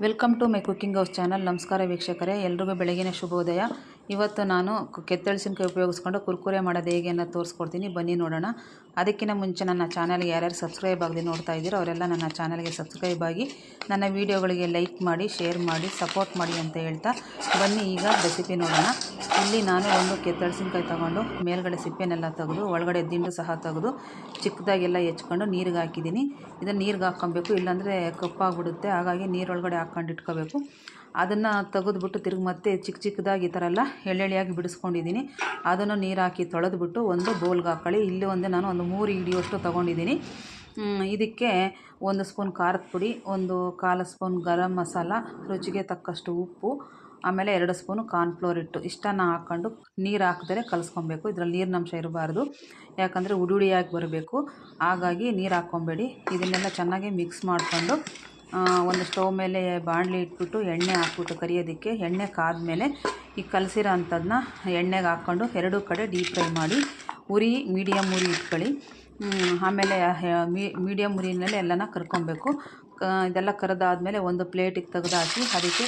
Welcome to my cooking house channel. ನಮಸ್ಕಾರ ವೀಕ್ಷಕರೇ, ಎಲ್ರಿಗೂ ಬೆಳಗಿನ ಶುಭೋದಯ. ಇವತ್ತು ನಾನು ಕೆತ್ತಳಿಸಿನಕಾಯಿ ಉಪಯೋಗಿಸ್ಕೊಂಡು ಕುರ್ಕುರೆ ಮಾಡೋದು ಹೇಗೆ ಅನ್ನೋದು ತೋರಿಸ್ಕೊಡ್ತೀನಿ, ಬನ್ನಿ ನೋಡೋಣ. ಅದಕ್ಕಿಂತ ಮುಂಚೆ ನನ್ನ ಚಾನಲ್ಗೆ ಯಾರ್ಯಾರು ಸಬ್ಸ್ಕ್ರೈಬ್ ಆಗದೆ ನೋಡ್ತಾ ಇದ್ದೀರೋ ಅವರೆಲ್ಲ ನನ್ನ ಚಾನಲ್ಗೆ ಸಬ್ಸ್ಕ್ರೈಬ್ ಆಗಿ ನನ್ನ ವೀಡಿಯೋಗಳಿಗೆ ಲೈಕ್ ಮಾಡಿ, ಶೇರ್ ಮಾಡಿ, ಸಪೋರ್ಟ್ ಮಾಡಿ ಅಂತ ಹೇಳ್ತಾ ಬನ್ನಿ ಈಗ ರೆಸಿಪಿ ನೋಡೋಣ. ಇಲ್ಲಿ ನಾನು ಒಂದು ಕೆತ್ತಳಿಸಿನಕಾಯಿ ತೊಗೊಂಡು ಮೇಲ್ಗಡೆ ಸಿಪ್ಪೆನೆಲ್ಲ ತೆಗೆದು ಒಳಗಡೆ ದಿಂಡು ಸಹ ತೆಗೆದು ಚಿಕ್ಕದಾಗೆಲ್ಲ ಹೆಚ್ಕೊಂಡು ನೀರಿಗೆ ಹಾಕಿದ್ದೀನಿ. ಇದನ್ನು ನೀರಿಗೆ ಹಾಕ್ಕೊಬೇಕು, ಇಲ್ಲಾಂದರೆ ಕಪ್ಪಾಗ್ಬಿಡುತ್ತೆ. ಹಾಗಾಗಿ ನೀರೊಳಗಡೆ ಹಾಕ್ಕೊಂಡು ಇಟ್ಕೋಬೇಕು. ಅದನ್ನು ತೆಗೆದುಬಿಟ್ಟು ತಿರುಗಿ ಮತ್ತೆ ಚಿಕ್ಕ ಚಿಕ್ಕದಾಗಿ ಈ ಥರ ಎಲ್ಲ ಎಳ್ಳೆಳೆಯಾಗಿ ಬಿಡಿಸ್ಕೊಂಡಿದ್ದೀನಿ. ಅದನ್ನು ನೀರು ಹಾಕಿ ತೊಳೆದ್ಬಿಟ್ಟು ಒಂದು ಬೌಲ್ಗೆ ಹಾಕ್ಕೊಳ್ಳಿ. ಇಲ್ಲಿ ನಾನು ಒಂದು 3 ಹಿಡಿಯೋಷ್ಟು ತೊಗೊಂಡಿದ್ದೀನಿ. ಇದಕ್ಕೆ 1 ಸ್ಪೂನ್ ಖಾರದ ಪುಡಿ, 1/4 ಸ್ಪೂನ್ ಗರಂ ಮಸಾಲ, ರುಚಿಗೆ ತಕ್ಕಷ್ಟು ಉಪ್ಪು, ಆಮೇಲೆ 2 ಸ್ಪೂನು ಕಾರ್ನ್ಫ್ಲೋರ್ ಹಿಟ್ಟು ಇಷ್ಟನ್ನು ಹಾಕ್ಕೊಂಡು ನೀರು ಹಾಕಿದ್ರೆ ಕಲಿಸ್ಕೊಬೇಕು. ಇದರಲ್ಲಿ ನೀರಿನಂಶ ಇರಬಾರ್ದು, ಯಾಕಂದರೆ ಉಡುಡಿಯಾಗಿ ಬರಬೇಕು. ಹಾಗಾಗಿ ನೀರು ಹಾಕ್ಕೊಬೇಡಿ. ಇದನ್ನೆಲ್ಲ ಚೆನ್ನಾಗಿ ಮಿಕ್ಸ್ ಮಾಡಿಕೊಂಡು ಒಂದು ಸ್ಟವ್ ಮೇಲೆ ಬಾಣಲಿ ಇಟ್ಬಿಟ್ಟು ಎಣ್ಣೆ ಹಾಕ್ಬಿಟ್ಟು ಕರಿಯೋದಕ್ಕೆ. ಎಣ್ಣೆ ಕಾದ್ಮೇಲೆ ಈ ಕಲಸಿರೋ ಅಂಥದ್ದನ್ನ ಎಣ್ಣೆಗೆ ಹಾಕ್ಕೊಂಡು 2 ಕಡೆ ಡೀಪ್ ಫ್ರೈ ಮಾಡಿ ಮೀಡಿಯಮ್ ಉರಿ ಇಟ್ಕೊಳ್ಳಿ. ಆಮೇಲೆ ಮೀಡಿಯಮ್ ಉರಿನಲ್ಲಿ ಎಲ್ಲನ ಕರ್ಕೊಬೇಕು. ಇದೆಲ್ಲ ಕರೆದಾದ್ಮೇಲೆ ಒಂದು ಪ್ಲೇಟಿಗೆ ತೆಗೆದು ಹಾಕಿ ಅದಕ್ಕೆ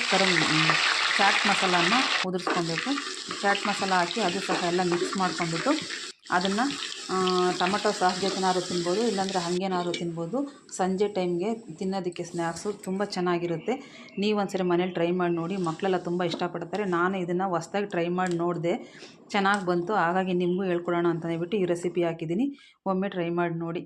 ಚಾಟ್ ಮಸಾಲನ ಉದುರಿಸ್ಕೊಬೇಕು. ಚಾಟ್ ಮಸಾಲ ಹಾಕಿ ಅದು ಸಹ ಎಲ್ಲ ಮಿಕ್ಸ್ ಮಾಡ್ಕೊಂಡ್ಬಿಟ್ಟು ಅದನ್ನು ಟೊಮಟೊ ಸಾಸ್ ಜೊತೆನಾದ್ರು ತಿನ್ಬೋದು, ಇಲ್ಲಾಂದರೆ ಹಾಗೇನಾದ್ರು ತಿನ್ಬೋದು. ಸಂಜೆ ಟೈಮ್ಗೆ ತಿನ್ನೋದಕ್ಕೆ ಸ್ನ್ಯಾಕ್ಸು ತುಂಬ ಚೆನ್ನಾಗಿರುತ್ತೆ. ನೀವು ಒಂದ್ಸರಿ ಮನೇಲಿ ಟ್ರೈ ಮಾಡಿ ನೋಡಿ. ಮಕ್ಕಳೆಲ್ಲ ತುಂಬ ಇಷ್ಟಪಡ್ತಾರೆ. ನಾನು ಇದನ್ನು ಹೊಸ್ದಾಗಿ ಟ್ರೈ ಮಾಡಿ ನೋಡಿದೆ, ಚೆನ್ನಾಗಿ ಬಂತು. ಹಾಗಾಗಿ ನಿಮಗೂ ಹೇಳ್ಕೊಡೋಣ ಅಂತ ಹೇಳ್ಬಿಟ್ಟು ಈ ರೆಸಿಪಿ ಹಾಕಿದ್ದೀನಿ. ಒಮ್ಮೆ ಟ್ರೈ ಮಾಡಿ ನೋಡಿ.